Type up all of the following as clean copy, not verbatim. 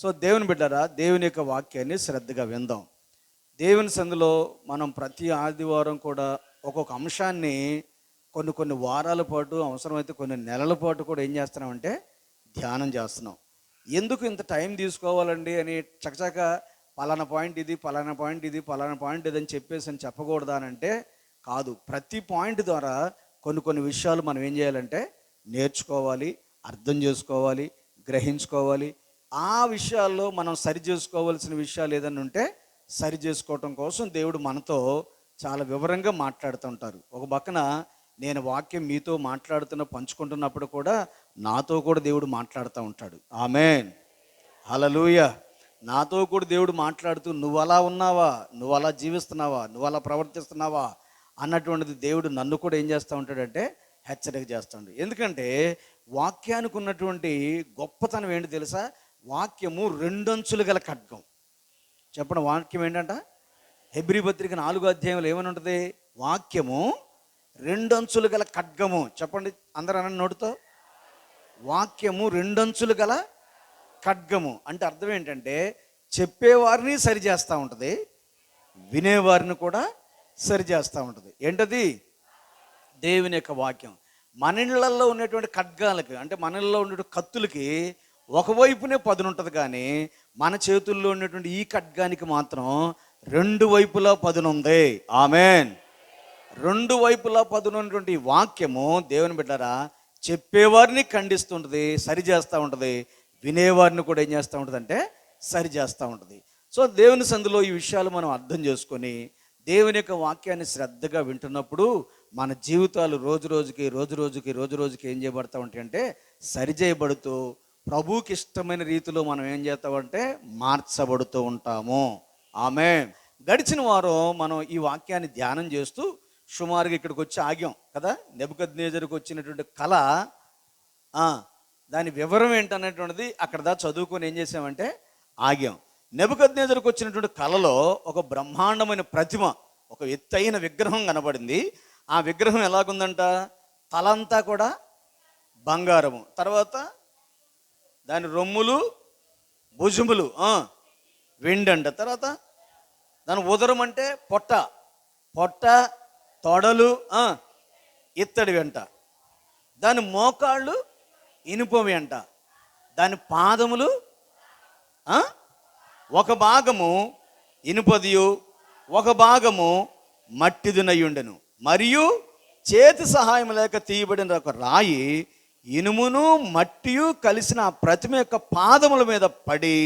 So దేవుని బిడ్డరా, దేవుని యొక్క వాక్యాన్ని శ్రద్ధగా విందాం. దేవుని సందులో మనం ప్రతి ఆదివారం కూడా ఒక్కొక్క అంశాన్ని కొన్ని వారాల పాటు, అవసరమైతే కొన్ని నెలల పాటు కూడా ఏం చేస్తున్నామంటే ధ్యానం చేస్తున్నాం. ఎందుకు ఇంత టైం తీసుకోవాలండి అని చకచక పలానా పాయింట్ ఇది, పలానా పాయింట్ ఇది, పలానా పాయింట్ ఇది అని చెప్పేసి అని చెప్పకూడదా అని అంటే కాదు. ప్రతి పాయింట్ ద్వారా కొన్ని విషయాలు మనం ఏం చేయాలంటే నేర్చుకోవాలి, అర్థం చేసుకోవాలి, గ్రహించుకోవాలి. ఆ విషయాల్లో మనం సరి చేసుకోవాల్సిన విషయాలు ఏదైనా ఉంటే సరి చేసుకోవటం కోసం దేవుడు మనతో చాలా వివరంగా మాట్లాడుతుంటారు. ఒక పక్కన నేను వాక్యం మీతో పంచుకుంటున్నప్పుడు కూడా నాతో కూడా దేవుడు మాట్లాడుతూ ఉంటాడు. ఆమేన్, హల్లెలూయా. నాతో కూడా దేవుడు మాట్లాడుతూ నువ్వు అలా ఉన్నావా, నువ్వు అలా జీవిస్తున్నావా, నువ్వు అలా ప్రవర్తిస్తున్నావా అన్నటువంటిది దేవుడు నన్ను కూడా ఏం చేస్తూ ఉంటాడంటే హెచ్చరిక చేస్తూ ఉంటాడు. ఎందుకంటే వాక్యానికి ఉన్నటువంటి గొప్పతనం ఏంటి తెలుసా? వాక్యము రెండంచులు గల ఖడ్గం. చెప్పండి, వాక్యం ఏంటంట? హెబ్రీ పత్రిక 4వ అధ్యాయంలో ఏమని ఉంటుంది? వాక్యము రెండంచులు గల ఖడ్గము. చెప్పండి అందరూ అన్న నోటితో, వాక్యము రెండంచులు గల ఖడ్గము. అంటే అర్థం ఏంటంటే చెప్పేవారిని సరిచేస్తూ ఉంటుంది, వినేవారిని కూడా సరిచేస్తూ ఉంటుంది. ఏంటది? దేవుని యొక్క వాక్యం. మన ఇళ్ళల్లో ఉన్నటువంటి ఖడ్గాలకి, అంటే మన ఇళ్ళలో ఉన్నటువంటి కత్తులకి ఒకవైపునే పదును ఉంటుంది, కానీ మన చేతుల్లో ఉన్నటువంటి ఈ ఖడ్గానికి మాత్రం రెండు వైపులా పదును ఉంది. ఆమేన్. రెండు వైపులా పదును ఉన్నటువంటి వాక్యము దేవుని బిడ్డరా చెప్పేవారిని ఖండిస్తుంటుంది, సరి చేస్తూ ఉంటుంది, వినేవారిని కూడా ఏం చేస్తూ ఉంటుంది అంటే సరి చేస్తూ ఉంటుంది. సో దేవుని సందులో ఈ విషయాలు మనం అర్థం చేసుకొని దేవుని యొక్క వాక్యాన్ని శ్రద్ధగా వింటున్నప్పుడు మన జీవితాలు రోజు రోజుకి ఏం చేయబడతా ఉంటాయంటే సరిచేయబడుతూ ప్రభువుకి ఇష్టమైన రీతిలో మనం ఏం చేస్తామంటే మార్చబడుతూ ఉంటాము. ఆమేన్. గడిచిన వారం మనం ఈ వాక్యాన్ని ధ్యానం చేస్తూ సుమారుగా ఇక్కడికి వచ్చి ఆగాం కదా. నెబుకద్నెజరుకు వచ్చినటువంటి కళ, దాని వివరం ఏంటనేటువంటిది అక్కడ దా చదువుకొని ఏం చేసామంటే ఆగాం. నెబుకద్నెజరుకు వచ్చినటువంటి కళలో ఒక బ్రహ్మాండమైన ప్రతిమ, ఒక ఎత్తైన విగ్రహం కనబడింది. ఆ విగ్రహం ఎలాగుందంట? తలంతా కూడా బంగారము, తర్వాత దాని రొమ్ములు భుజములు వెండి అంట, తర్వాత దాని ఉదరం అంటే పొట్ట తొడలు ఇత్తడివి అంట, దాని మోకాళ్ళు ఇనుపవి అంట, దాని పాదములు ఒక భాగము ఇనుపదియు ఒక భాగము మట్టిదునయ్యుండెను. మరియు చేతి సహాయం లేక తీయబడిన ఒక రాయి ఇనుమును మట్టియు కలిసిన ఆ ప్రతిమ యొక్క పాదముల మీద పడి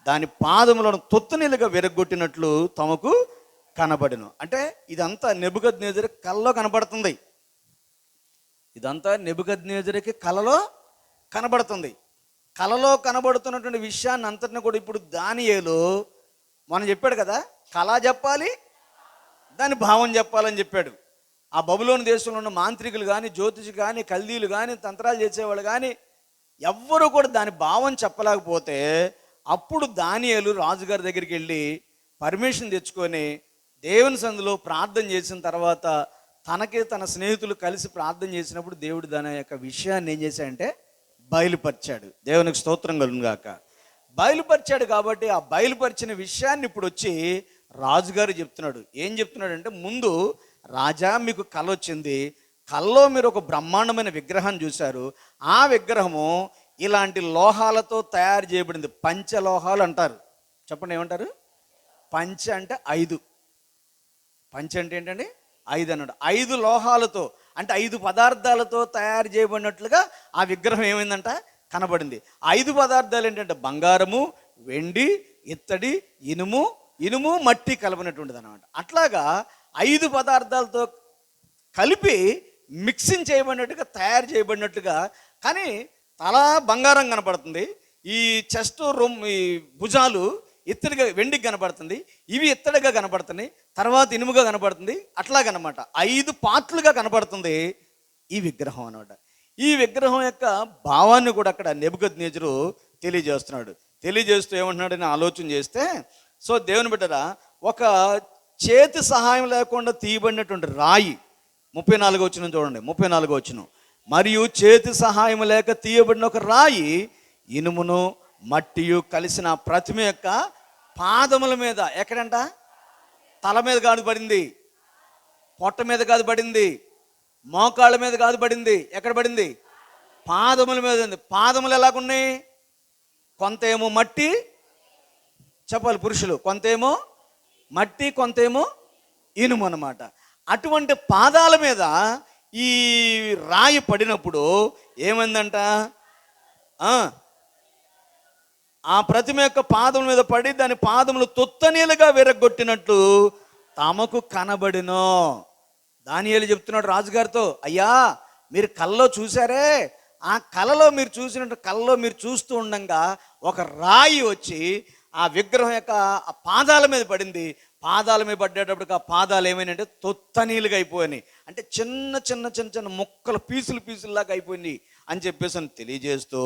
దాని పాదములను తొత్తునీలుగా విరగొట్టినట్లు తమకు కనబడెను. అంటే ఇదంతా నెబుకద్నెజరు కలలో కనబడుతుంది. ఇదంతా నెబుకద్నెజరుకి కలలో కనబడుతుంది. కలలో కనబడుతున్నటువంటి విషయాన్ని అంతటిని కూడా ఇప్పుడు దానియేలు మనం చెప్పాడు కదా, కళ చెప్పాలి, దాని భావం చెప్పాలని చెప్పాడు. ఆ బబులోను దేశంలో ఉన్న మాంత్రికులు కానీ, జ్యోతిషి కానీ, కల్దీలు కానీ, తంత్రాలు చేసేవాళ్ళు కానీ ఎవ్వరూ కూడా దాని భావం చెప్పలేకపోతే అప్పుడు దానియేలు రాజుగారి దగ్గరికి వెళ్ళి పర్మిషన్ తెచ్చుకొని దేవుని సందులో ప్రార్థన చేసిన తర్వాత తనకి తన స్నేహితులు కలిసి ప్రార్థన చేసినప్పుడు దేవుడు దాని యొక్క విషయాన్ని ఏం చేశాడంటే బయలుపరిచాడు. దేవునికి స్తోత్రం కలుగుగాక. బయలుపరిచాడు కాబట్టి ఆ బయలుపరిచిన విషయాన్ని ఇప్పుడు వచ్చి రాజుగారు చెప్తున్నాడు. ఏం చెప్తున్నాడంటే, ముందు రాజా మీకు కళ వచ్చింది, కళ్ళలో మీరు ఒక బ్రహ్మాండమైన విగ్రహాన్ని చూశారు. ఆ విగ్రహము ఇలాంటి లోహాలతో తయారు చేయబడింది. పంచలోహాలు అంటారు. చెప్పండి ఏమంటారు? పంచ అంటే 5. పంచ అంటే ఏంటండి? 5 అన్నాడు. 5 లోహాలతో అంటే 5 పదార్థాలతో తయారు చేయబడినట్లుగా ఆ విగ్రహం ఏమైందంట కనబడింది. 5 పదార్థాలు ఏంటంటే బంగారము, వెండి, ఇత్తడి, ఇనుము మట్టి కలపనటువంటిది అనమాట. అట్లాగా 5 పదార్థాలతో కలిపి మిక్సింగ్ చేయబడినట్టుగా తయారు చేయబడినట్టుగా, కానీ తల బంగారం కనపడుతుంది, ఈ చెస్ట్ ఈ భుజాలు ఇత్తడిగా వెండికి కనపడుతుంది, ఇవి ఇత్తడిగా కనపడుతుంది, తర్వాత ఇనుముగా కనపడుతుంది. అట్లాగనమాట 5 పార్ట్లుగా కనపడుతుంది ఈ విగ్రహం అనమాట. ఈ విగ్రహం యొక్క భావాన్ని కూడా అక్కడ నెబుకద్నెజరు తెలియజేస్తూ ఏమంటున్నాడని ఆలోచన చేస్తే, సో దేవుని బిడ్డరా, ఒక చేతి సహాయం లేకుండా తీయబడినటువంటి రాయి, 34వ వచనం చూడండి, 34వ వచనం. మరియు చేతి సహాయం లేక తీయబడిన ఒక రాయి ఇనుమును మట్టియు కలిసిన ప్రతిమ యొక్క పాదముల మీద, ఎక్కడంట? తల మీద కాదు పడింది, పొట్ట మీద కాదు పడింది, మోకాళ్ళ మీద కాదు పడింది, ఎక్కడ పడింది? పాదముల మీద ఉంది. పాదములు ఎలాగున్నాయి? కొంతేమో మట్టి, చెప్పాలి పురుషులు, కొంతేమో మట్టి, కొంతేమో ఇనుము అన్నమాట. అటువంటి పాదాల మీద ఈ రాయి పడినప్పుడు ఏమైందంట? ఆ ప్రతిమ యొక్క పాదముల మీద పడి దాని పాదములు తొత్తనీలుగా విరగొట్టినట్లు తమకు కనబడినో. దానియేలు చెప్తున్నాడు రాజుగారితో, అయ్యా మీరు కల్లో చూసారే, ఆ కలలో మీరు చూసినట్టు కల్లో మీరు చూస్తూ ఉండంగా ఒక రాయి వచ్చి ఆ విగ్రహం యొక్క ఆ పాదాల మీద పడింది. పాదాల మీద పడ్డేటప్పటికి ఆ పాదాలు ఏమైనాయంటే తొత్తనీలుగా అయిపోయినాయి. అంటే చిన్న చిన్న చిన్న చిన్న ముక్కలు, పీసులాగా అయిపోయినాయి అని చెప్పేసి అని తెలియజేస్తూ,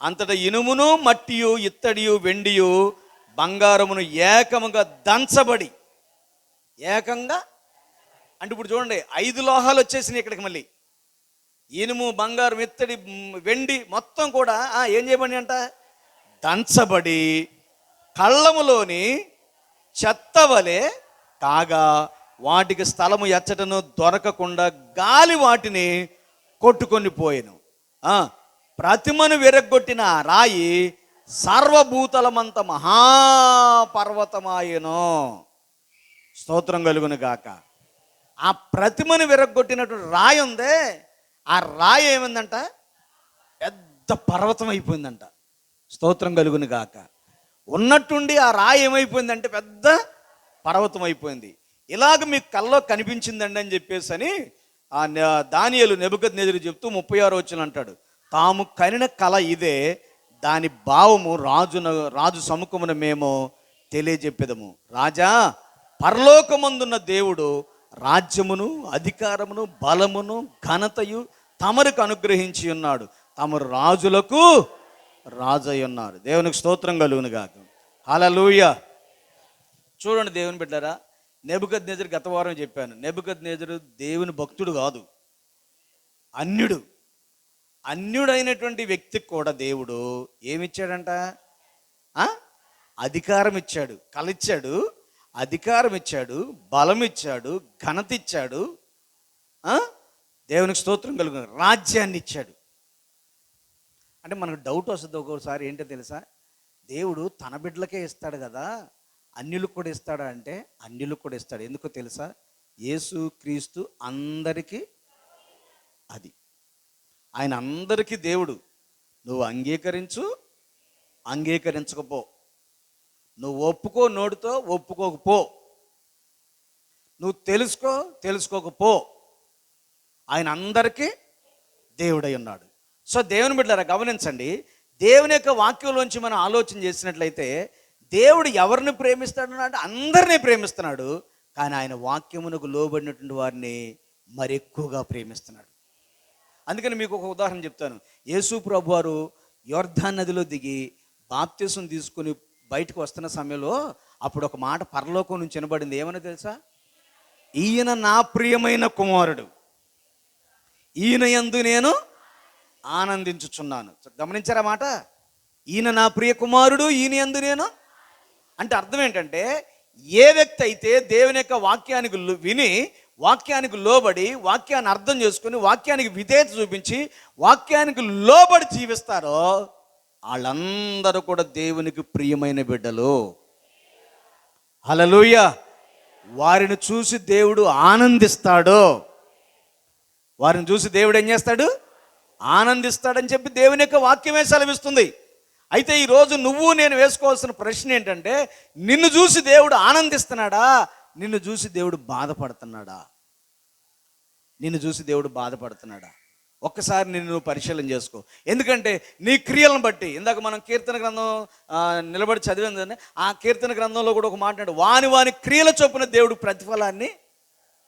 అంతటా ఇనుమును మట్టియు ఇత్తడియు వెండియు బంగారమును ఏకముగా దంచబడి, ఏకంగా అంటే ఇప్పుడు చూడండి 5 లోహాలు వచ్చేసినాయి ఇక్కడికి. మళ్ళీ ఇనుము, బంగారం, ఇత్తడి, వెండి మొత్తం కూడా ఏం చేయబడి అంట? దంచబడి కళ్ళములోని చెత్త వలె కాగా వాటికి స్థలము ఎచ్చటను దొరకకుండా గాలి వాటిని కొట్టుకొని పోయెను. ప్రతిమను విరగొట్టిన రాయి సర్వభూతలమంత మహాపర్వతమాయెను. స్తోత్రం కలుగును గాక. ఆ ప్రతిమను విరగొట్టినటువంటి రాయి ఉందే, ఆ రాయి ఏమైందంట? పెద్ద పర్వతం అయిపోయిందంట. స్తోత్రం కలుగును గాక. ఉన్నట్టుండి ఆ రాయి ఏమైపోయిందంటే పెద్ద పర్వతం అయిపోయింది. ఇలాగ మీకు కల్లో కనిపించిందండి అని చెప్పేసి అని ఆ దానియేలు నెబుకద్నెజరు చెప్తూ 36వ వచనం అంటాడు, తాము కనిన కల ఇదే, దాని భావము రాజు సముఖమున మేము తెలియజెప్పెదము. రాజా, పరలోకమందున్న దేవుడు రాజ్యమును, అధికారమును, బలమును, ఘనతయు తమరికి అనుగ్రహించి ఉన్నాడు. తమరు రాజులకు రాజై ఉన్నారు. దేవునికి స్తోత్రం కలుగును గాక. హల్లెలూయా. చూడండి దేవుని బిడ్డలారా, నెబుకద్నెజరు గత వారం చెప్పాను, నెబుకద్నెజరు దేవుని భక్తుడు కాదు, అన్యుడైనటువంటి వ్యక్తికి కూడా దేవుడు ఏమిచ్చాడంట? అధికారం ఇచ్చాడు, కలిచ్చాడు, అధికారం ఇచ్చాడు, బలం ఇచ్చాడు, ఘనత ఇచ్చాడు, దేవునికి స్తోత్రం కలుగు, రాజ్యాన్ని ఇచ్చాడు. అంటే మనకు డౌట్ వస్తుంది ఒక్కోసారి, ఏంటో తెలుసా? దేవుడు తన బిడ్డలకే ఇస్తాడు కదా, అన్యులకు కూడా ఇస్తాడా అంటే అన్యులకు కూడా ఇస్తాడు. ఎందుకో తెలుసా? యేసు క్రీస్తు అందరికీ, అది ఆయన అందరికీ దేవుడు. నువ్వు అంగీకరించు, అంగీకరించకపో, నువ్వు ఒప్పుకో, నోటితో ఒప్పుకోకపో, నువ్వు తెలుసుకోకపో, ఆయన అందరికీ దేవుడై ఉన్నాడు. సో దేవుని బిడ్డలారా గమనించండి, దేవుని యొక్క వాక్యంలోంచి మనం ఆలోచన చేసినట్లయితే దేవుడు ఎవరిని ప్రేమిస్తాడు అంటే అందరినీ ప్రేమిస్తున్నాడు. కానీ ఆయన వాక్యమునకు లోబడినటువంటి వారిని మరి ఎక్కువగా ప్రేమిస్తున్నాడు. అందుకని మీకు ఒక ఉదాహరణ చెప్తాను. యేసు ప్రభు వారు యొర్దాను నదిలో దిగి బాప్తిసం తీసుకుని బయటకు వస్తున్న సమయంలో అప్పుడు ఒక మాట పరలోకం నుంచి వినబడింది. ఏమని తెలుసా? ఈయన నా ప్రియమైన కుమారుడు, ఈయన యందు నేను ఆనందించుచున్నాను. గమనించారా మాట? ఈయన నా ప్రియ కుమారుడు, ఈయన యందు నేను అంటే అర్థం ఏంటంటే, ఏ వ్యక్తి అయితే దేవుని యొక్క వాక్యానికి విని, వాక్యానికి లోబడి, వాక్యాన్ని అర్థం చేసుకుని, వాక్యానికి విధేయత చూపించి, వాక్యానికి లోబడి జీవిస్తారో వాళ్ళందరూ కూడా దేవునికి ప్రియమైన బిడ్డలు. హల్లెలూయా. వారిని చూసి దేవుడు ఆనందిస్తాడు. వారిని చూసి దేవుడు ఏం చేస్తాడు? ఆనందిస్తాడని చెప్పి దేవుని యొక్క వాక్యమే సెలవిస్తుంది. అయితే ఈరోజు నువ్వు నేను వేసుకోవాల్సిన ప్రశ్న ఏంటంటే, నిన్ను చూసి దేవుడు ఆనందిస్తున్నాడా, నిన్ను చూసి దేవుడు బాధపడుతున్నాడా? నిన్ను చూసి దేవుడు బాధపడుతున్నాడా? ఒక్కసారి నిన్ను పరిశీలన చేసుకో. ఎందుకంటే నీ క్రియలను బట్టి, ఇందాక మనం కీర్తన గ్రంథం నిలబడి చదివిందని, ఆ కీర్తన గ్రంథంలో కూడా ఒక మాట, వాని క్రియల చొప్పున దేవుడు ప్రతిఫలాన్ని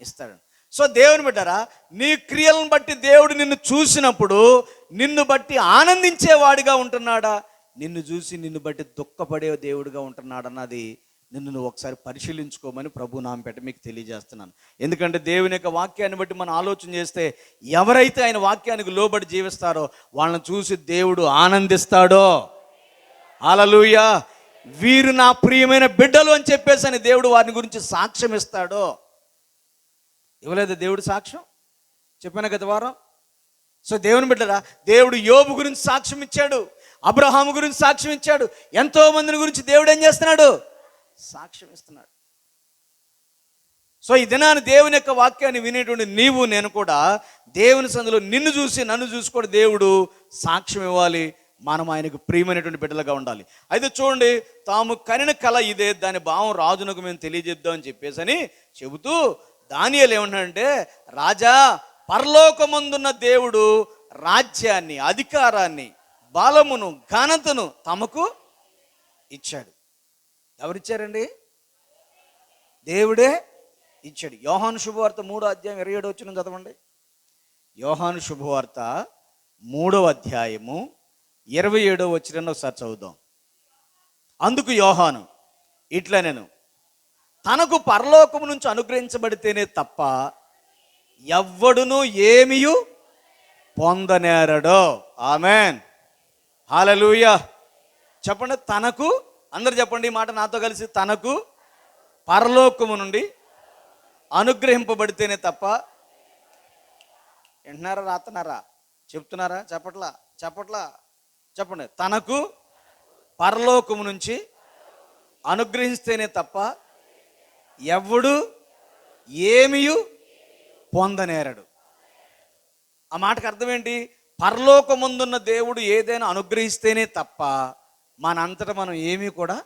ఇస్తాడు. సో దేవుని బిడ్డరా, నీ క్రియలను బట్టి దేవుడు నిన్ను చూసినప్పుడు నిన్ను బట్టి ఆనందించేవాడిగా ఉంటున్నాడా, నిన్ను చూసి నిన్ను బట్టి దుఃఖపడే దేవుడిగా ఉంటున్నాడన్నది నువ్వు ఒకసారి పరిశీలించుకోమని ప్రభు నామపేట మీకు తెలియజేస్తున్నాను. ఎందుకంటే దేవుని యొక్క వాక్యాన్ని బట్టి మనం ఆలోచన చేస్తే, ఎవరైతే ఆయన వాక్యానికి లోబడి జీవిస్తారో వాళ్ళని చూసి దేవుడు ఆనందిస్తాడో హల్లెలూయా. వీరు నా ప్రియమైన బిడ్డలు అని చెప్పేసి అని దేవుడు వారిని గురించి సాక్ష్యం ఇస్తాడో. ఇవ్వలేదు దేవుడు సాక్ష్యం? చెప్పాను గత వారం. సో దేవుని బిడ్డరా, దేవుడు యోబు గురించి సాక్ష్యం ఇచ్చాడు, అబ్రహాము గురించి సాక్ష్యం ఇచ్చాడు, ఎంతో మందిని గురించి దేవుడు ఏం చేస్తున్నాడు? సాక్ష్యం ఇస్తున్నాడు. సో ఈ దినాన్ని దేవుని యొక్క వాక్యాన్ని వినేటువంటి నీవు నేను కూడా దేవుని సందులో నిన్ను చూసి నన్ను చూసి కూడా దేవుడు సాక్ష్యం ఇవ్వాలి. మనం ఆయనకు ప్రియమైనటువంటి బిడ్డలుగా ఉండాలి. అయితే చూడండి, తాము కనిన కల ఇదే, దాని భావం రాజునకు మేము తెలియజేద్దామని చెప్పేసి అని చెబుతూ దానియేలు ఏమంటాడంటే, రాజా, పరలోకమందున్న దేవుడు రాజ్యాన్ని, అధికారాన్ని, బలమును, ఘనతను తమకు ఇచ్చాడు. ఎవరిచ్చారండి? దేవుడే ఇచ్చాడు. యోహాను శుభవార్త 3:27 చదవండి. యోహాను శుభవార్త 3:27 ఒకసారి చదువుదాం. అందుకు యోహాను ఇట్లా, నేను తనకు పరలోకము నుంచి అనుగ్రహించబడితేనే తప్ప ఎవ్వడును ఏమియు పొందనేరడో. ఆమెన్, హల్లెలూయా. చెప్పండి, తనకు, అందరు చెప్పండి ఈ మాట నాతో కలిసి, తనకు పరలోకము నుండి అనుగ్రహింపబడితేనే తప్ప. వింటున్నారా, రాస్తున్నారా, చెప్తున్నారా? చెప్పట్లా చెప్పండి. తనకు పరలోకము నుంచి అనుగ్రహిస్తేనే తప్ప ఎవడు ఏమియు పొందనేరడు. ఆ మాటకు అర్థం ఏంటి? పరలోకముందున్న దేవుడు ఏదైనా అనుగ్రహిస్తేనే తప్ప మనంతటా మనం ఏమీ కూడా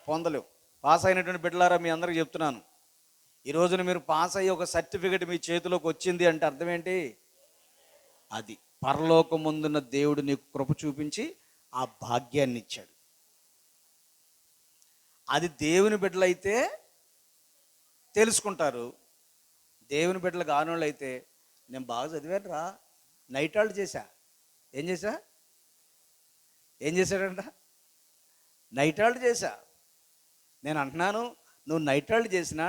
పొందలేవు. పాస్ అయినటువంటి బిడ్డలారా, మీ అందరికీ చెప్తున్నాను, ఈ రోజున మీరు పాస్ అయ్యి ఒక సర్టిఫికెట్ మీ చేతిలోకి వచ్చింది అంటే అర్థం ఏంటి? అది పరలోకముందున్న దేవుడు నీకు కృప చూపించి ఆ భాగ్యాన్ని ఇచ్చాడు. అది దేవుని బిడ్డలైతే తెలుసుకుంటారు. దేవుని బిడ్డలు కానోళ్ళు అయితే, నేను బాగా చదివాను రా, నైట్ హాల్ట్ చేశా. ఏం చేశాడంట? నైట్ హాల్ట్ చేశా. నేను అంటున్నాను, నువ్వు నైట్ హాల్ట్ చేసినా,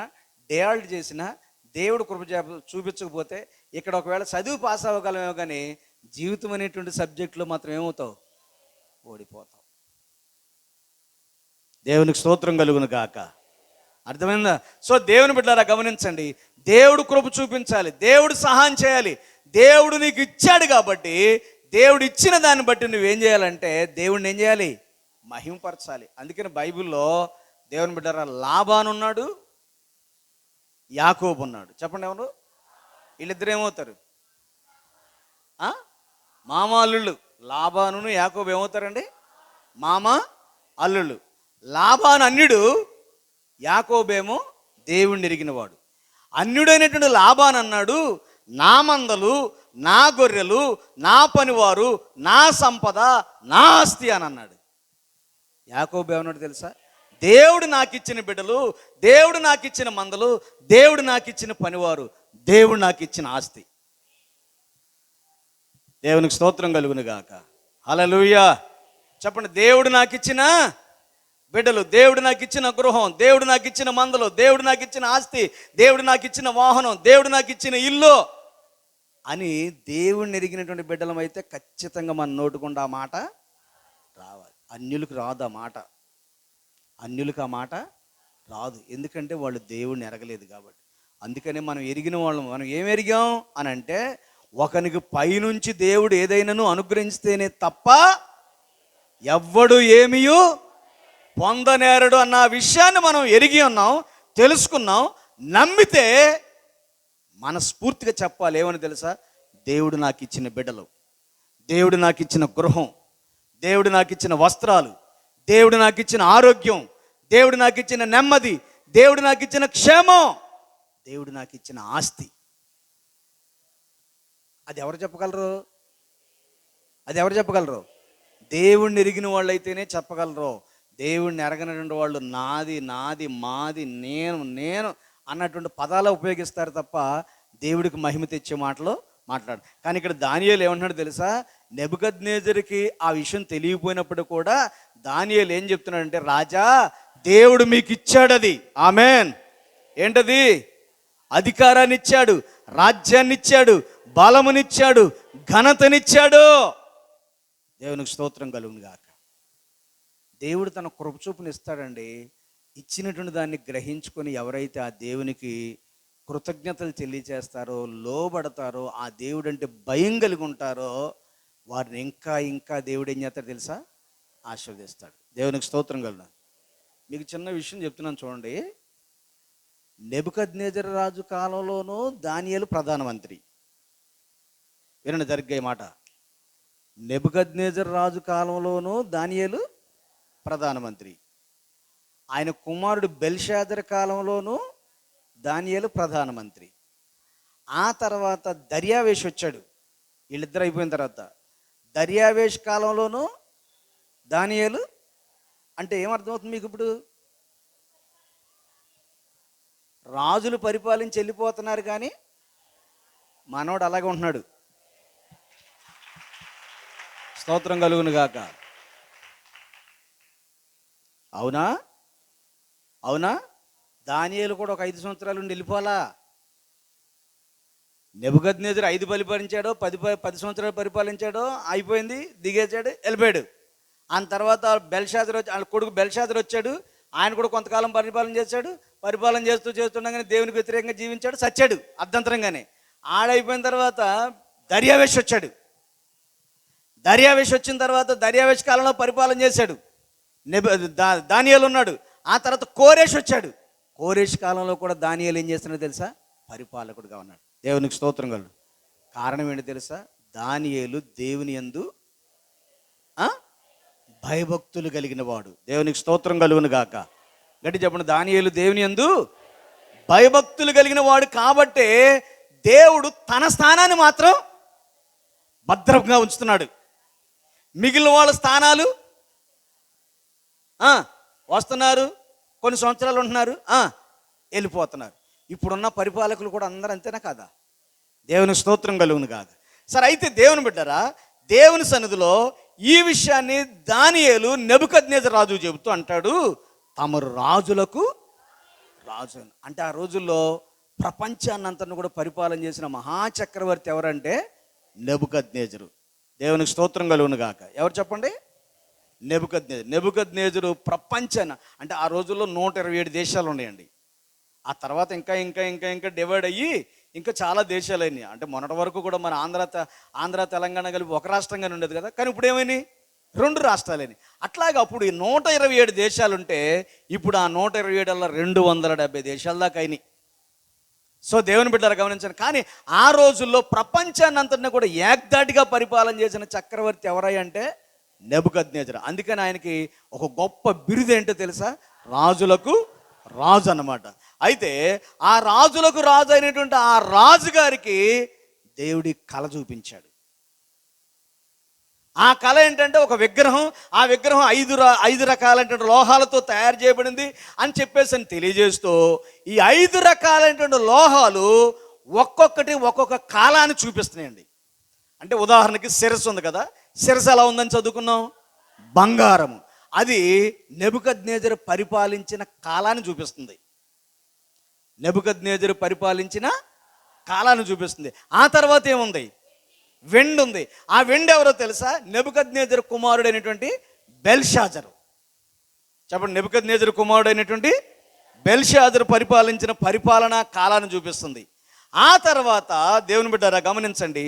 డే హాల్ట్ చేసినా, దేవుడు కృప చూపించకపోతే ఇక్కడ ఒకవేళ చదువు పాస్ అవ్వగలమేమో, కానీ జీవితం అనేటువంటి సబ్జెక్టులో మాత్రం ఏమవుతావు? ఓడిపోతావు. దేవునికి స్తోత్రం కలుగును గాక. అర్థమైందా? సో దేవుని బిడ్డలారా గమనించండి, దేవుడు కృప చూపించాలి, దేవుడు సహాయం చేయాలి. దేవుడు నీకు ఇచ్చాడు కాబట్టి, దేవుడు ఇచ్చిన దాన్ని బట్టి నువ్వేం చేయాలంటే దేవుడిని ఏం చేయాలి? మహిమపరచాలి. అందుకని బైబిల్లో దేవుని బిడ్డలారా, లాబాను ఉన్నాడు, యాకోబు ఉన్నాడు. చెప్పండి, ఎవరు వీళ్ళిద్దరు? ఏమవుతారు? మామ అల్లుళ్ళు. లాబాను యాకోబు ఏమవుతారండి? మామ అల్లుళ్ళు. లాబాను అన్యుడు, యాకోబేమో దేవుణ్ణి ఎరిగినవాడు. అన్యుడైనటువంటి లాబాను అన్నాడు, నా మందలు, నా గొర్రెలు, నా పనివారు, నా సంపద, నా ఆస్తి అని అన్నాడు. యాకోబు ఏమన్నాడు తెలుసా? దేవుడు నాకు ఇచ్చిన బిడ్డలు, దేవుడు నాకు ఇచ్చిన మందలు, దేవుడు నాకు ఇచ్చిన పనివారు, దేవుడు నాకు ఇచ్చిన ఆస్తి. దేవునికి స్తోత్రం కలుగును గాక. హల్లెలూయా. చెప్పండి, దేవుడు నాకు ఇచ్చిన బిడ్డలు, దేవుడు నాకు ఇచ్చిన గృహం, దేవుడు నాకు ఇచ్చిన మందలు, దేవుడు నాకు ఇచ్చిన ఆస్తి, దేవుడు నాకు ఇచ్చిన వాహనం, దేవుడు నాకు ఇచ్చిన ఇల్లు అని దేవుడిని ఎరిగినటువంటి బిడ్డలం అయితే ఖచ్చితంగా మన నోటుకుండా ఆ మాట రావాలి. అన్యులకు రాదు ఆ మాట. అన్యులకు ఆ మాట రాదు. ఎందుకంటే వాళ్ళు దేవుడిని ఎరగలేదు కాబట్టి. అందుకనే మనం ఎరిగిన వాళ్ళం. మనం ఏం ఎరిగాం అని అంటే, ఒకనికి పైనుంచి దేవుడు ఏదైనాను అనుగ్రహిస్తేనే తప్ప ఎవ్వడు ఏమియు పొందనేరడు అన్న విషయాన్ని మనం ఎరిగి ఉన్నాం, తెలుసుకున్నాం. నమ్మితే మనస్ఫూర్తిగా చెప్పాలి. ఏమని తెలుసా? దేవుడు నాకు ఇచ్చిన బిడ్డలు, దేవుడు నాకు ఇచ్చిన గృహం, దేవుడు నాకు ఇచ్చిన వస్త్రాలు, దేవుడు నాకు ఇచ్చిన ఆరోగ్యం, దేవుడు నాకు ఇచ్చిన నెమ్మది, దేవుడు నాకు ఇచ్చిన క్షేమం, దేవుడు నాకు ఇచ్చిన ఆస్తి. అది ఎవరు చెప్పగలరు? దేవుణ్ణి ఎరిగిన వాళ్ళు అయితేనే చెప్పగలరు. దేవుణ్ణి ఎరగనటువంటి వాళ్ళు నాది, నాది, మాది, నేను అన్నటువంటి పదాలు ఉపయోగిస్తారు తప్ప దేవుడికి మహిమ తెచ్చే మాటలు మాట్లాడు. కానీ ఇక్కడ దానియేలు ఏమంటున్నాడు తెలుసా? నెబుకద్నెజరుకి ఆ విషయం తెలియపోయినప్పుడు కూడా దానియేలు ఏం చెప్తున్నాడంటే, రాజా, దేవుడు మీకు ఇచ్చాడు. అది ఆమెన్. ఏంటది? అధికారాన్ని ఇచ్చాడు, రాజ్యాన్ని ఇచ్చాడు, బలమునిచ్చాడు, ఘనతనిచ్చాడు. దేవునికి స్తోత్రం కలుగును గాక. దేవుడు తన కృపచూపుని ఇస్తాడండి. ఇచ్చినటువంటి దాన్ని గ్రహించుకొని ఎవరైతే ఆ దేవునికి కృతజ్ఞతలు తెలియచేస్తారో, లోబడతారో, ఆ దేవుడు అంటే భయం కలిగి ఉంటారో, వారిని ఇంకా ఇంకా దేవుడు ఏం చేస్తాడు తెలుసా? ఆశీర్వదిస్తాడు. దేవునికి స్తోత్రం కలుగును. మీకు చిన్న విషయం చెప్తున్నాను చూడండి. నెబుకద్నెజరు రాజు కాలంలోనూ దానియేలు ప్రధానమంత్రి. వినండి జరిగే మాట. నెబుకద్నెజరు రాజు కాలంలోనూ దానియేలు ప్రధానమంత్రి. ఆయన కుమారుడు బెల్షాజర్ కాలంలోనూ దానియేలు ప్రధానమంత్రి. ఆ తర్వాత దర్యావేష్ వచ్చాడు. వీళ్ళిద్దరు అయిపోయిన తర్వాత దర్యావేష్ కాలంలోనూ దానియేలు. అంటే ఏమర్థమవుతుంది మీకు ఇప్పుడు? రాజులు పరిపాలించి వెళ్ళిపోతున్నారు, కానీ మనోడు అలాగే ఉంటున్నాడు. స్తోత్రం కలుగును గాక. అవునా? అవునా? దానియేలు కూడా ఒక 5 సంవత్సరాలు ఉండి వెళ్ళిపోవాలా? నెబుకద్నెజరు 5 పరిపాలించాడో 10 సంవత్సరాలు పరిపాలించాడో, అయిపోయింది, దిగేసాడు, వెళ్ళిపోయాడు. ఆ తర్వాత బెల్షాజర్ వచ్చి, వాళ్ళ కొడుకు బెల్షాజర్ వచ్చాడు. ఆయన కూడా కొంతకాలం పరిపాలన చేశాడు. పరిపాలన చేస్తుండగానే దేవునికి వ్యతిరేకంగా జీవించాడు, చచ్చాడు అర్ధంతరంగానే. ఆడైపోయిన తర్వాత దర్యావేష్ వచ్చాడు. దర్యావేష్ వచ్చిన తర్వాత దర్యావేష్ కాలంలో పరిపాలన చేశాడు. దానియేలు ఉన్నాడు. ఆ తర్వాత కోరేష్ వచ్చాడు. కోరేష్ కాలంలో కూడా దానియేలు ఏం చేస్తున్నాడో తెలుసా? పరిపాలకుడుగా ఉన్నాడు. దేవునికి స్తోత్రం కలుగు. కారణం ఏంటి తెలుసా? దానియేలు దేవుని యందు భయభక్తులు కలిగిన వాడు. దేవునికి స్తోత్రం కలుగును గాక. గట్టి చెప్పండి. దానియేలు దేవుని యందు భయభక్తులు కలిగిన వాడు కాబట్టే దేవుడు తన స్థానాన్ని మాత్రం భద్రంగా ఉంచుతున్నాడు. మిగిలిన వాళ్ళ స్థానాలు వస్తున్నారు, కొన్ని సంవత్సరాలు ఉంటున్నారు, వెళ్ళిపోతున్నారు. ఇప్పుడున్న పరిపాలకులు కూడా అందరూ అంతేనా కాదా? దేవుని స్తోత్రం కలుగును కాదు. సరే, అయితే దేవుని బిడ్డరా, దేవుని సన్నిధిలో ఈ విషయాన్ని దానియేలు నెబుకద్నెజరు రాజు చెబుతూ అంటాడు, తమరు రాజులకు రాజు. అంటే ఆ రోజుల్లో ప్రపంచాన్నంతను కూడా పరిపాలన చేసిన మహాచక్రవర్తి ఎవరంటే నెబుకద్నెజరు. దేవునికి స్తోత్రం కలుగును గాక. ఎవరు చెప్పండి? నెబుకద్నెజరు. నెబుకద్నెజరు ప్రపంచాన్ని, అంటే ఆ రోజుల్లో 127 దేశాలు ఉన్నాయండి. ఆ తర్వాత ఇంకా ఇంకా ఇంకా ఇంకా డివైడ్ అయ్యి ఇంకా చాలా దేశాలు అయినాయి. అంటే మొన్నటి వరకు కూడా మన ఆంధ్ర తెలంగాణ కలిపి ఒక రాష్ట్రంగానే ఉండేది కదా, కానీ ఇప్పుడు ఏమైనాయి? 2 రాష్ట్రాలని. అట్లాగే అప్పుడు 127 దేశాలుంటే ఇప్పుడు ఆ 127 270 దేశాల దాకా అయినాయి. సో దేవుని బిడ్డలు గమనించండి. కానీ ఆ రోజుల్లో ప్రపంచాన్ని అంతటిని కూడా ఏకదాటిగా పరిపాలన చేసిన చక్రవర్తి ఎవరై అంటే నెబుకద్నెజరు. అందుకని ఆయనకి ఒక గొప్ప బిరుదు ఏంటో తెలుసా? రాజులకు రాజు అన్నమాట. అయితే ఆ రాజులకు రాజు అయినటువంటి ఆ రాజు గారికి దేవుడి కళ చూపించాడు. ఆ కళ ఏంటంటే ఒక విగ్రహం. ఆ విగ్రహం 5 రకాలైనటువంటి లోహాలతో తయారు చేయబడింది అని చెప్పేసి తెలియజేస్తూ, ఈ 5 రకాలైనటువంటి లోహాలు ఒక్కొక్కటి ఒక్కొక్క కాలాన్ని చూపిస్తున్నాయండి. అంటే ఉదాహరణకి శిరస్సు ఉంది కదా, శిరస్సు ఎలా ఉందని చదువుకున్నాం? బంగారము. అది నెబుకద్నెజరు పరిపాలించిన కాలాన్ని చూపిస్తుంది. నెబుకద్నెజరు పరిపాలించిన కాలాన్ని చూపిస్తుంది. ఆ తర్వాత ఏముంది? వెండి ఉంది. ఆ వెండి ఎవరో తెలుసా? నెబుకద్నెజరు కుమారుడైనటువంటి బెల్షాజరు. చెప్పండి. నెబుకద్నెజరు కుమారుడైనటువంటి బెల్షాజరు పరిపాలించిన పరిపాలనా కాలాన్ని చూపిస్తుంది. ఆ తర్వాత దేవుని బిడ్డారా గమనించండి,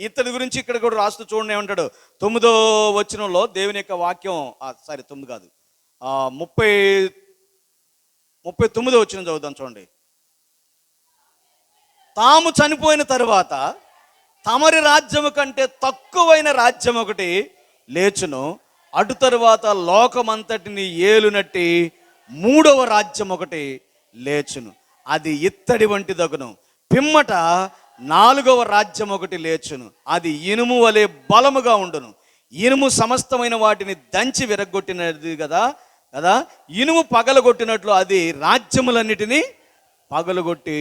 ఇత్తడి గురించి ఇక్కడ కూడా రాస్తూ చూడండి. ఏమంటాడు? 9వ వచనంలో దేవుని యొక్క వాక్యం, 9 కాదు, 39వ వచనం చదువుతాం చూడండి. తాము చనిపోయిన తరువాత తమరి రాజ్యము కంటే తక్కువైన రాజ్యం ఒకటి లేచును, అటు తరువాత లోకమంతటిని ఏలునట్టి 3వ రాజ్యం ఒకటి లేచును, అది ఇత్తడి వంటి దగును. పిమ్మట 4వ రాజ్యం ఒకటి లేచును, అది ఇనుము వలె బలముగా ఉండును. ఇనుము సమస్తమైన వాటిని దంచి విరగొట్టినది కదా, ఇనుము పగలగొట్టినట్లు అది రాజ్యములన్నిటినీ పగలగొట్టి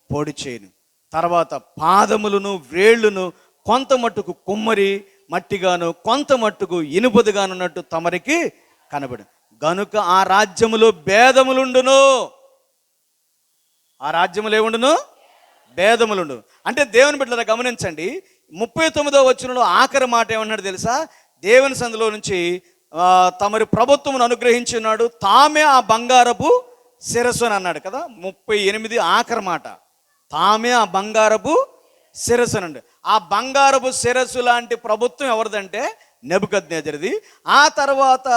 పొడి చేయను. తర్వాత పాదములను వేళ్ళును కొంత మట్టుకు కుమ్మరి మట్టిగాను కొంత మట్టుకు ఇనుపదిగానున్నట్టు తమరికి కనబడు. గనుక ఆ రాజ్యములో భేదములుండును. ఆ రాజ్యములు ఏముండును? భేదములుండు. అంటే దేవుని బిడ్డలారా గమనించండి, 39వ వచనంలో ఆఖరి మాట ఏమన్నాడు తెలుసా? దేవుని సందులో నుంచి తమరి ప్రభుత్వమును అనుగ్రహించి ఉన్నాడు, తామే ఆ బంగారపు శిరస్సు అని అన్నాడు కదా. 38 ఆఖరి మాట, తామే ఆ బంగారపు శిరస్సు అనండి. ఆ బంగారపు శిరస్సు లాంటి ప్రభుత్వం ఎవరిదంటే నెబుకద్నెజరుది. ఆ తర్వాత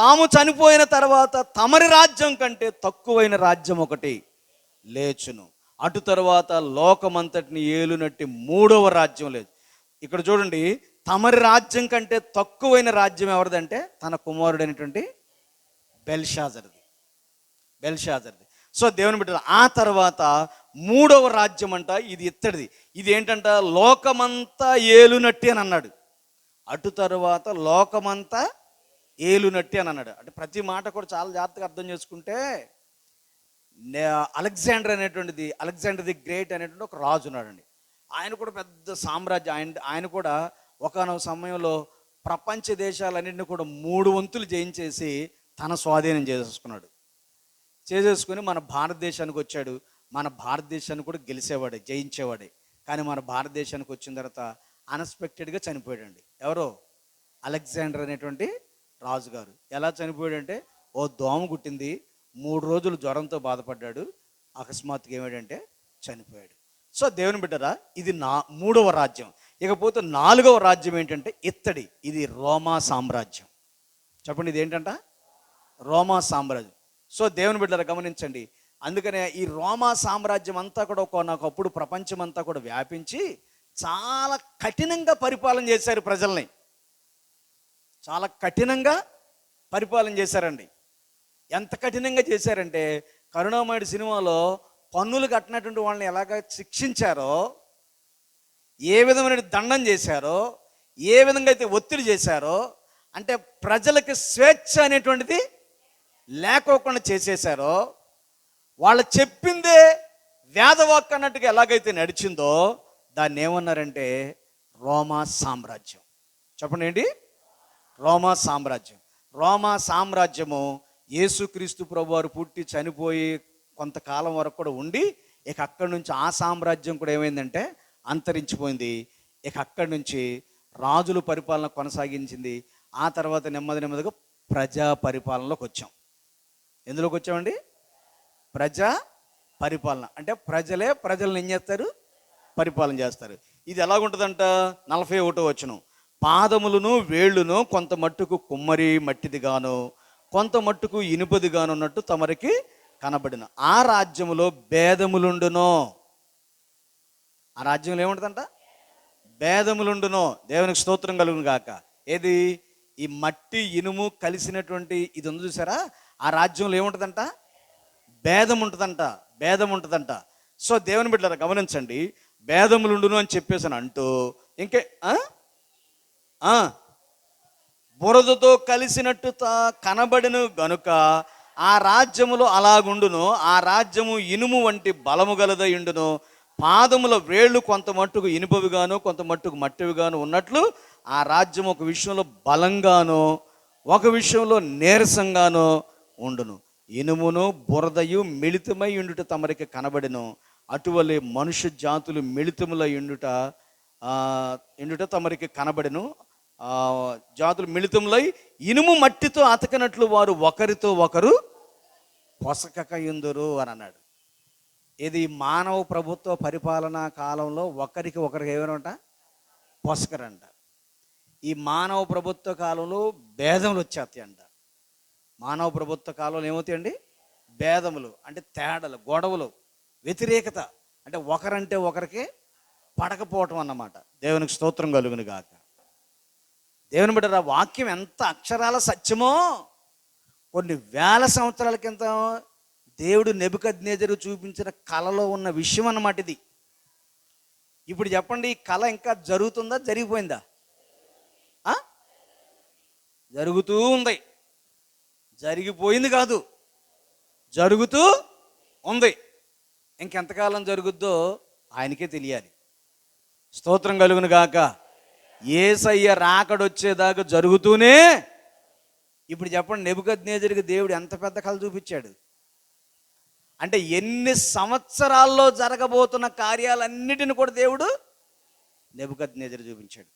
తాము చనిపోయిన తర్వాత తమరి రాజ్యం కంటే తక్కువైన రాజ్యం ఒకటి లేచును. అటు తర్వాత లోకమంతటిని ఏలునట్టి 3వ రాజ్యం లేదు. ఇక్కడ చూడండి, తమరి రాజ్యం కంటే తక్కువైన రాజ్యం ఎవరిదంటే తన కుమారుడైనటువంటి బెల్షాజర్ది. సో దేవుని బిడ్డలు, ఆ తర్వాత 3వ రాజ్యం అంట, ఇది ఇత్తడిది. ఇది ఏంటంట, లోకమంతా ఏలునట్టి అని అన్నాడు. అటు తర్వాత లోకమంతా ఏలునట్టి అని అన్నాడు. అంటే ప్రతి మాట కూడా చాలా జాగ్రత్తగా అర్థం చేసుకుంటే, అలెగ్జాండర్ ది గ్రేట్ అనేటువంటి ఒక రాజు ఉన్నాడండి. ఆయన కూడా పెద్ద సామ్రాజ్యం. ఆయన కూడా ఒకానొక సమయంలో ప్రపంచ దేశాలన్నింటినీ కూడా 3 వంతులు జయించేసి తన స్వాధీనం చేసేసుకుని మన భారతదేశానికి వచ్చాడు. మన భారతదేశాన్ని కూడా గెలిచేవాడే, జయించేవాడే. కానీ మన భారతదేశానికి వచ్చిన తర్వాత అన్ఎక్స్పెక్టెడ్గా చనిపోయాడండి. ఎవరో అలెగ్జాండర్ అనేటువంటి రాజుగారు. ఎలా చనిపోయాడంటే, ఓ దోమ కుట్టింది, 3 రోజులు జ్వరంతో బాధపడ్డాడు, అకస్మాత్తుగా ఏమాడంటే చనిపోయాడు. సో దేవుని బిడ్డరా, ఇది 3వ రాజ్యం. ఇకపోతే 4వ రాజ్యం ఏంటంటే ఇత్తడి. ఇది రోమా సామ్రాజ్యం. చెప్పండి, ఇది ఏంటంట, రోమా సామ్రాజ్యం. సో దేవుని బిడ్డరా గమనించండి. అందుకనే ఈ రోమా సామ్రాజ్యం అంతా కూడా ఒకప్పుడు ప్రపంచం అంతా కూడా వ్యాపించి చాలా కఠినంగా పరిపాలన చేశారు ప్రజల్ని. చాలా కఠినంగా పరిపాలన చేశారండి. ఎంత కఠినంగా చేశారంటే, కరుణామయుడు సినిమాలో పన్నులు కట్టినటువంటి వాళ్ళని ఎలాగ శిక్షించారో, ఏ విధమైన దండం చేశారో, ఏ విధంగా అయితే ఒత్తిడి చేశారో, అంటే ప్రజలకి స్వేచ్ఛ అనేటువంటిది లేకోకుండా చేసేశారో, వాళ్ళు చెప్పిందే వేదవాక్కు అన్నట్టుగా ఎలాగైతే నడిచిందో దాన్ని ఏమన్నారంటే రోమా సామ్రాజ్యం. చెప్పండి ఏంటి, రోమా సామ్రాజ్యం. రోమా సామ్రాజ్యము యేసుక్రీస్తు ప్రభువారు పుట్టి చనిపోయి కొంతకాలం వరకు కూడా ఉండి, ఇక అక్కడి నుంచి ఆ సామ్రాజ్యం కూడా ఏమైందంటే అంతరించిపోయింది. ఇక అక్కడి నుంచి రాజుల పరిపాలన కొనసాగించింది. ఆ తర్వాత నెమ్మదిగా ప్రజా పరిపాలనలోకి వచ్చాం. ఎందులోకి వచ్చామండి, ప్రజా పరిపాలన. అంటే ప్రజలను ఏం చేస్తారు, పరిపాలన చేస్తారు. ఇది ఎలాగుంటుందంట, 41వ వచనం, పాదములను వేళ్ళును కొంత మట్టుకు కుమ్మరి మట్టిదిగాను కొంత మట్టుకు ఇనుపదిగాను ఉన్నట్టు తమరికి కనబడిన ఆ రాజ్యములో భేదములుండును. ఆ రాజ్యంలో ఏముంటుందంట, భేదములుండును. దేవునికి స్తోత్రం కలుగును గాక. ఏది, ఈ మట్టి ఇనుము కలిసినటువంటి ఇది ఉంది చూసారా, ఆ రాజ్యంలో ఏముంటుందంట, భేదం ఉంటుందంట. సో దేవుని బిడ్డలారా గమనించండి, భేదములుండును అని చెప్పేసాను అంటూ ఇంకే బురదతో కలిసినట్టు కనబడిను గనుక ఆ రాజ్యములో అలాగుండును. ఆ రాజ్యము ఇనుము వంటి బలము గలదయుండును. పాదముల వేళ్ళు కొంత మట్టుకు ఇనుపవిగాను కొంత మట్టుకు మట్టివిగాను ఉన్నట్లు ఆ రాజ్యం ఒక విషయంలో బలంగాను ఒక విషయంలో నీరసంగాను ఉండును. ఇనుమును బురదయు మిళితమై ఉండుట తమరికి కనబడిను. అటువలే మనుష్య జాతులు మిళితములై ఉండుట తమరికి కనబడిను. జాతులు మిళితములై ఇనుము మట్టితో అతకనట్లు వారు ఒకరితో ఒకరు పొసకక యుందురు అని అన్నాడు. ఇది మానవ ప్రభుత్వ పరిపాలనా కాలంలో ఒకరికి ఏమనంట, పొసకరంట. ఈ మానవ ప్రభుత్వ కాలంలో భేదములు వచ్చేస్తాయంట. మానవ ప్రభుత్వ కాలంలో ఏమవుతాయండి, భేదములు అంటే తేడాలు, గొడవలు, వ్యతిరేకత, అంటే ఒకరంటే ఒకరికి పడకపోవటం అన్నమాట. దేవునికి స్తోత్రం కలుగును గాక. దేవుని బిడ్డరా, వాక్యం ఎంత అక్షరాల సత్యమో కొన్ని వేల సంవత్సరాల కింద దేవుడు నెబుకద్నెజరు చూపించిన కళలో ఉన్న విషయం అన్నమాట ఇది. ఇప్పుడు చెప్పండి, ఈ కళ ఇంకా జరుగుతుందా, జరిగిపోయిందా? జరుగుతూ ఉంది. జరిగిపోయింది కాదు, జరుగుతూ ఉంది. ఇంకెంతకాలం జరుగుద్దో ఆయనకే తెలియాలి. స్తోత్రం కలుగును గాక. యేసయ్య రాకడొచ్చేదాకా జరుగుతూనే. ఇప్పుడు చెప్పండి, నెబుకద్నెజరుకి దేవుడు ఎంత పెద్ద కళ చూపించాడు అంటే, ఎన్ని సంవత్సరాల్లో జరగబోతున్న కార్యాలన్నిటిని కూడా దేవుడు నెబుకద్నెజరు చూపించాడు.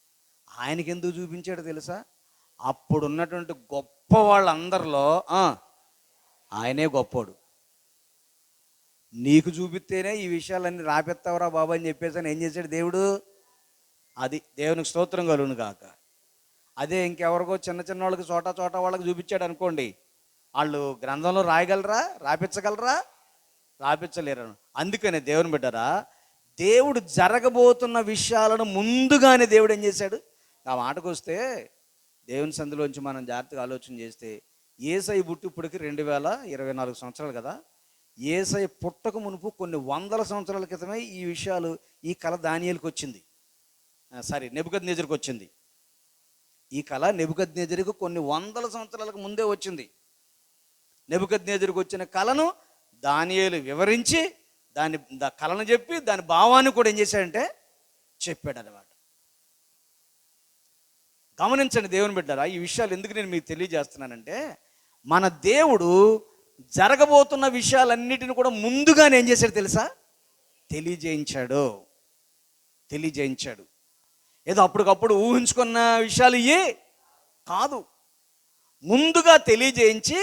ఆయనకి ఎందుకు చూపించాడు తెలుసా? అప్పుడున్నటువంటి గొప్ప వాళ్ళందరిలో ఆయనే గొప్పోడు. నీకు చూపిస్తేనే ఈ విషయాలన్నీ రాపెత్తావరా బాబా అని చెప్పేసి అని ఏం చేశాడు దేవుడు? అది దేవునికి స్తోత్రం కలుగును గాక. అదే ఇంకెవరికో చిన్న చిన్న వాళ్ళకి చోట వాళ్ళకి చూపించాడు అనుకోండి, వాళ్ళు గ్రంథంలో రాయగలరా? రాపించగలరా? రాపించలేరు. అందుకనే దేవుని బిడ్డరా, దేవుడు జరగబోతున్న విషయాలను ముందుగానే దేవుడు ఏం చేశాడు? ఆ మాటకు వస్తే దేవుని సందులోంచి మనం జాగ్రత్తగా ఆలోచన చేస్తే, యేసయ్య పుట్టి ఇప్పటికి 2024 సంవత్సరాలు కదా. యేసయ్య పుట్టక మునుపు కొన్ని వందల సంవత్సరాల క్రితమే ఈ విషయాలు, ఈ కళ దానియేలుకి వచ్చింది. నెబుకద్నెజరుకు వచ్చింది. ఈ కళ నెబుకద్నెజరుకు కొన్ని వందల సంవత్సరాలకు ముందే వచ్చింది. నెబుకద్నెజరుకు వచ్చిన కళను దానియేలు వివరించి కళను చెప్పి దాని భావాన్ని కూడా ఏం చేశాడంటే చెప్పాడు అన్నమాట. గమనించండి దేవుని బిడ్డరా, ఈ విషయాలు ఎందుకు నేను మీకు తెలియజేస్తున్నానంటే, మన దేవుడు జరగబోతున్న విషయాలన్నిటిని కూడా ముందుగానే ఏం చేశాడు తెలుసా? తెలియజేయించాడు. ఏదో అప్పటికప్పుడు ఊహించుకున్న విషయాలు ఇవే కాదు. ముందుగా తెలియజేయించి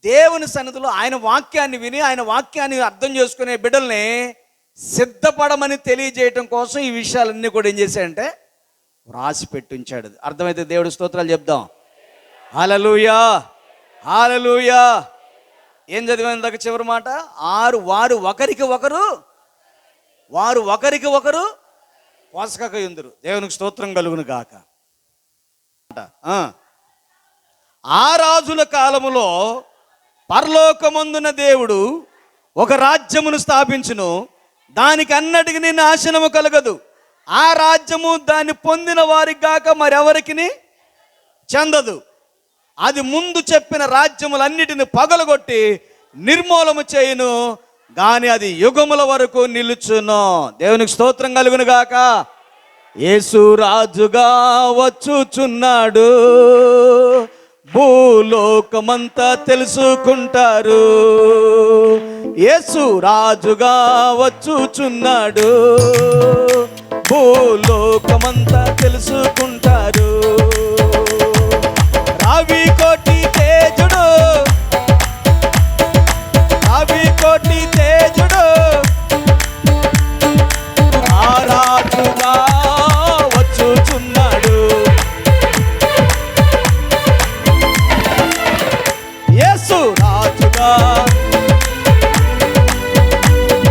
దేవుని సన్నిధిలో ఆయన వాక్యాన్ని విని ఆయన వాక్యాన్ని అర్థం చేసుకునే బిడ్డల్ని సిద్ధపడమని తెలియజేయటం కోసం ఈ విషయాలన్నీ కూడా ఏం చేశాడంటే వ్రాసి పెట్టించాడు. అర్థమైతే దేవుడి స్తోత్రాలు చెప్దాం. హల్లెలూయా, హల్లెలూయా. ఏం చదివాను దాకా చివరి మాట? వారు ఒకరికి ఒకరు పోషక యుందురు. దేవునికి స్తోత్రం కలుగును గాక. ఆ రాజుల కాలములో పరలోకమందున దేవుడు ఒక రాజ్యమును స్థాపించును, దానికి అన్నటికి నాశనము కలగదు. ఆ రాజ్యము దాన్ని పొందిన వారికి గాక మరెవరికి చెందదు. అది ముందు చెప్పిన రాజ్యములన్నిటిని పగలగొట్టి నిర్మూలము చేయును, కానీ అది యుగముల వరకు నిలుచును. దేవునికి స్తోత్రం కలుగును గాక. యేసు రాజుగా వచ్చుచున్నాడు, భూలోకమంతా తెలుసుకుంటారు. యేసు రాజుగా వచ్చుచున్నాడు, భూలోకమంతా తెలుసుకుంటారు. రావి కోటి తేజుడు, ఆ రాజుగా వచ్చుచున్నాడు. యేసు రాజుగా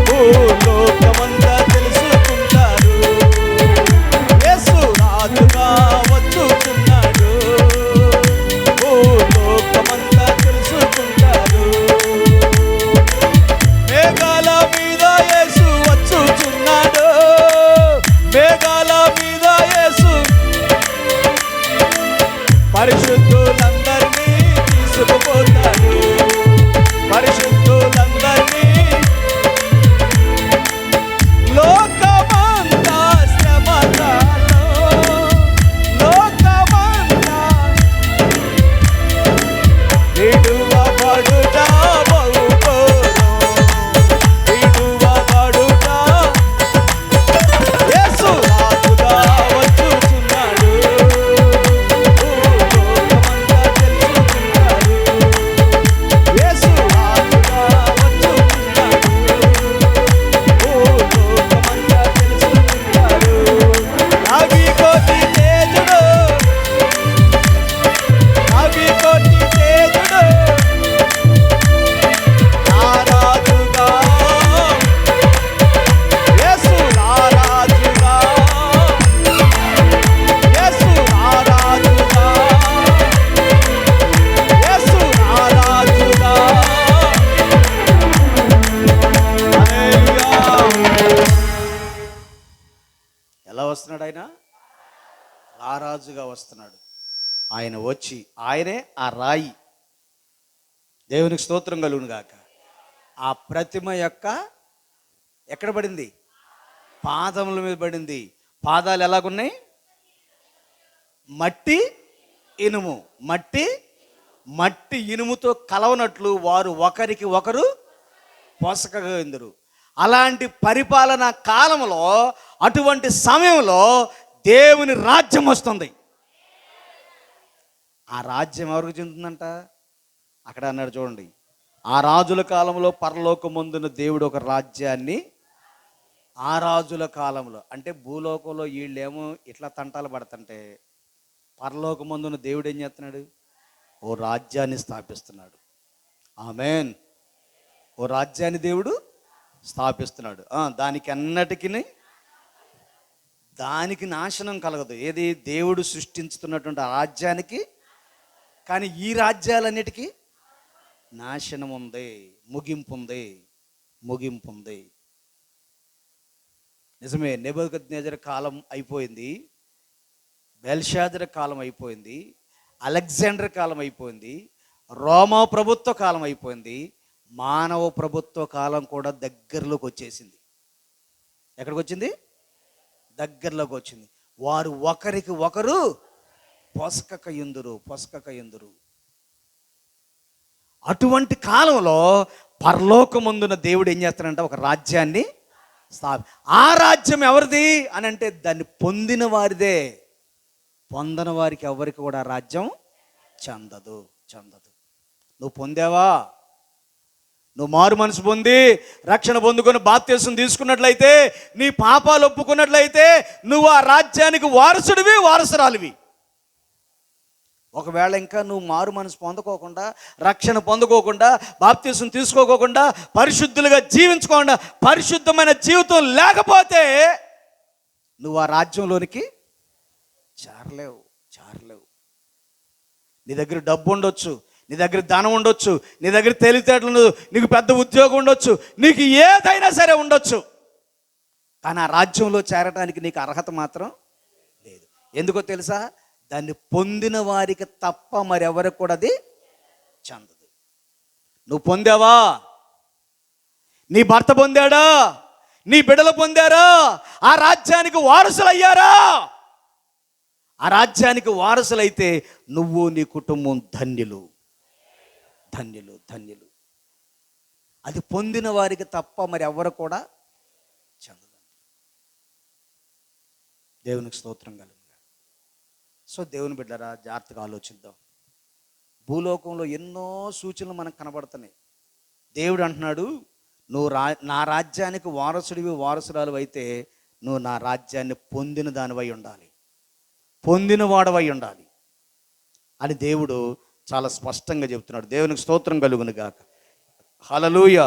భూలోకమంతా తెలుసుకుంటారు. యేసు రాజుగా వచ్చుచున్నాడు, భూలోకమంతా తెలుసుకుంటారు. మేఘాల మీద యేసు వచ్చుచున్నాడు, మేఘాల మీద యేసు పరిశుద్ధులందరినీ తీసుకుపోతాడు. పరిశుద్ధులందరినీ లోకమంతా శ్రమలలో, లోకమంతా విడువబడుట బహుఘోరం, విడువబడుట. యేసు రాజుగా వచ్చుచున్నాడు, భూలోకమంతా తెలుసుకుంటారు. యేసు రాజుగా వచ్చుచున్నాడు, భూలోకమంతా తెలుసుకుంటారు. రావి కోటి తేజుడు, రావి కోటి తేజుడు, ఆ రాజుగా యేసు రాజుగా, యేసు రాజుగా, యేసు రాజుగా. హల్లెలూయా. ఎలా వస్తున్నాడు ఆయన? రారాజుగా వస్తున్నాడు. ఆయన వచ్చి ఆయనే ఆ రాయి. దేవునికి స్తోత్రం కలుగును గాక. ఆ ప్రతిమ యొక్క ఎక్కడ పడింది? పాదముల మీద పడింది. పాదాలు ఎలాగున్నాయి? మట్టి ఇనుము, మట్టి ఇనుముతో కలవనట్లు వారు ఒకరికి ఒకరు పోషకగా ఉందరు. అలాంటి పరిపాలన కాలంలో, అటువంటి సమయంలో దేవుని రాజ్యం వస్తుంది. ఆ రాజ్యం ఎవరికి చెందుతుందంట? అక్కడ అన్నాడు చూడండి, ఆ రాజుల కాలంలో పరలోకమందున దేవుడు ఒక రాజ్యాన్ని, ఆ రాజుల కాలంలో అంటే భూలోకంలో వీళ్ళేమో ఇట్లా తంటాలు పడుతుంటే, పరలోకమందున దేవుడు ఏం చేస్తున్నాడు? ఓ రాజ్యాన్ని స్థాపిస్తున్నాడు. ఆమేన్. ఓ రాజ్యాన్ని దేవుడు స్థాపిస్తున్నాడు. దానికి అన్నటికి దానికి నాశనం కలగదు. ఏది? దేవుడు సృష్టించుతున్నటువంటి ఆ రాజ్యానికి. కానీ ఈ రాజ్యాలన్నిటికీ నాశనం ఉంది, ముగింపు ఉంది, ముగింపు ఉంది. నిజమే, నెబుకద్నెజర్ కాలం అయిపోయింది, బెల్షాజర్ కాలం అయిపోయింది, అలెగ్జాండర్ కాలం అయిపోయింది, రోమా ప్రభుత్వ కాలం అయిపోయింది, మానవ ప్రభుత్వ కాలం కూడా దగ్గరలోకి వచ్చేసింది. ఎక్కడికి వచ్చింది? దగ్గరలోకి వచ్చింది. వారు ఒకరికి ఒకరు పొసకక ఎందురు. అటువంటి కాలంలో పరలోకమందున దేవుడు ఏం చేస్తాడంటే ఒక రాజ్యాన్ని ఆ రాజ్యం ఎవరిది అని అంటే దాన్ని పొందిన వారిదే. పొందని వారికి ఎవరికి కూడా రాజ్యం చెందదు. నువ్వు పొందావా? నువ్వు మారు మనసు పొంది రక్షణ పొందుకొని బాప్తీసం తీసుకున్నట్లయితే, నీ పాపాలు ఒప్పుకున్నట్లయితే నువ్వు ఆ రాజ్యానికి వారసుడివి, వారసురాలివి. ఒకవేళ ఇంకా నువ్వు మారు మనసు పొందుకోకుండా, రక్షణ పొందుకోకుండా, బాప్తీసం తీసుకోకుండా, పరిశుద్ధులుగా జీవించుకోకుండా, పరిశుద్ధమైన జీవితం లేకపోతే నువ్వు ఆ రాజ్యంలోనికి చేరలేవు. నీ దగ్గర డబ్బు ఉండొచ్చు, నీ దగ్గర ధనం ఉండొచ్చు, నీ దగ్గర తెలివితేటలు ఉండదు, నీకు పెద్ద ఉద్యోగం ఉండొచ్చు, నీకు ఏదైనా సరే ఉండొచ్చు, కానీ ఆ రాజ్యంలో చేరడానికి నీకు అర్హత మాత్రం లేదు. ఎందుకో తెలుసా? దాన్ని పొందిన వారికి తప్ప మరెవరికి కూడా అది చెందదు. నువ్వు పొందావా? నీ భర్త పొందాడా? నీ బిడ్డలు పొందారా? ఆ రాజ్యానికి వారసులు అయ్యారా? ఆ రాజ్యానికి వారసులైతే నువ్వు, నీ కుటుంబం ధన్యులు. అది పొందిన వారికి తప్ప మరి ఎవరు కూడా చెందదు. దేవునికి స్తోత్రం కలుగును. సో దేవుని బిడ్డరా, జాగ్రత్తగా ఆలోచిద్దాం. భూలోకంలో ఎన్నో సూచనలు మనకు కనబడుతున్నాయి. దేవుడు అంటున్నాడు, నువ్వు నా రాజ్యానికి వారసుడివి, వారసురాలు అయితే నువ్వు నా రాజ్యాన్ని పొందిన దానివై ఉండాలి, పొందిన వాడవై ఉండాలి అని దేవుడు చాలా స్పష్టంగా చెప్తున్నాడు. దేవునికి స్తోత్రం కలుగును గాక. హల్లెలూయా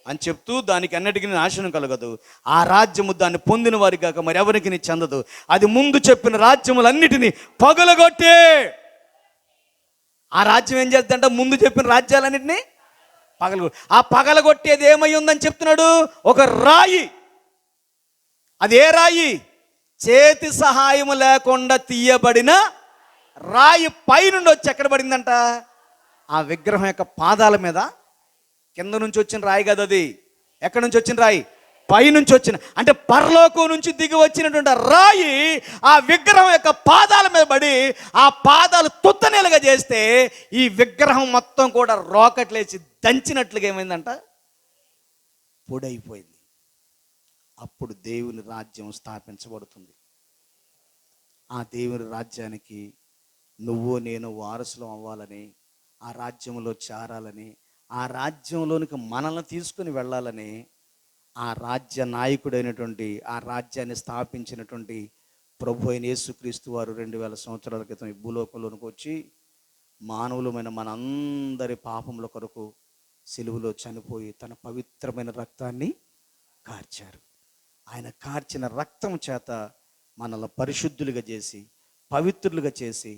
అని చెప్తూ, దానికి అన్నిటికీ నాశనం కలగదు. ఆ రాజ్యము దాన్ని పొందిన వారికి కాక మరి ఎవరికి చెందదు. అది ముందు చెప్పిన రాజ్యములన్నిటినీ పగలగొట్టే. ఆ రాజ్యం ఏం చేద్దంటే ముందు చెప్పిన రాజ్యాలన్నింటినీ ఆ పగలగొట్టేది ఏమై ఉందని చెప్తున్నాడు? ఒక రాయి. అది ఏ రాయి? చేతి సహాయం లేకుండా తీయబడిన రాయి పైనుండి వచ్చి ఎక్కడ పడిందంట? ఆ విగ్రహం యొక్క పాదాల మీద. కింద నుంచి వచ్చిన రాయి కదా అది. ఎక్కడి నుంచి వచ్చిన రాయి? పైనుంచి వచ్చిన, అంటే పరలోకం నుంచి దిగి వచ్చినటువంటి రాయి ఆ విగ్రహం యొక్క పాదాల మీద పడి, ఆ పాదాలు తుత్తనేలుగా చేస్తే ఈ విగ్రహం మొత్తం కూడా రోకట్లేసి దంచినట్లుగా ఏమైందంట? పొడైపోయింది. అప్పుడు దేవుని రాజ్యం స్థాపించబడుతుంది. ఆ దేవుని రాజ్యానికి నువ్వు నేను వారసులం అవ్వాలని, ఆ రాజ్యంలో చేరాలని, ఆ రాజ్యంలోనికి మనల్ని తీసుకుని వెళ్ళాలని ఆ రాజ్య నాయకుడైనటువంటి, ఆ రాజ్యాన్ని స్థాపించినటువంటి ప్రభు అయిన యేసుక్రీస్తు వారు 2000 సంవత్సరాల క్రితం ఈ భూలోకంలోనికి వచ్చి మానవులమైన మనందరి పాపముల కొరకు సిలువలో చనిపోయి తన పవిత్రమైన రక్తాన్ని కార్చారు. ఆయన కార్చిన రక్తం చేత మనల్ని పరిశుద్ధులుగా చేసి, పవిత్రులుగా చేసి,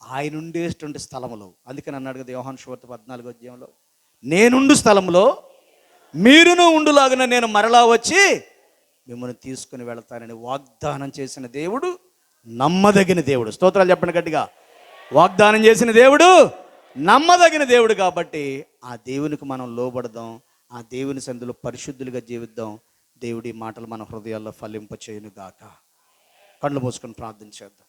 ఆయన ఉండేటువంటి స్థలంలో, అందుకని అన్నాడు కదా యోహాను సువార్త 14వ అధ్యాయంలో, నేనుండు స్థలంలో మీరును ఉండులాగున నేను మరలా వచ్చి మిమ్మల్ని తీసుకుని వెళతానని వాగ్దానం చేసిన దేవుడు నమ్మదగిన దేవుడు. స్తోత్రాలు చెప్పండి గట్టిగా. వాగ్దానం చేసిన దేవుడు నమ్మదగిన దేవుడు. కాబట్టి ఆ దేవునికి మనం లోబడదాం, ఆ దేవుని సన్నిధిలో పరిశుద్ధులుగా జీవిద్దాం. దేవుడి మాటలు మన హృదయాల్లో ఫలింప చేయును గాక. కళ్ళు మూసుకొని ప్రార్థన చేద్దాం.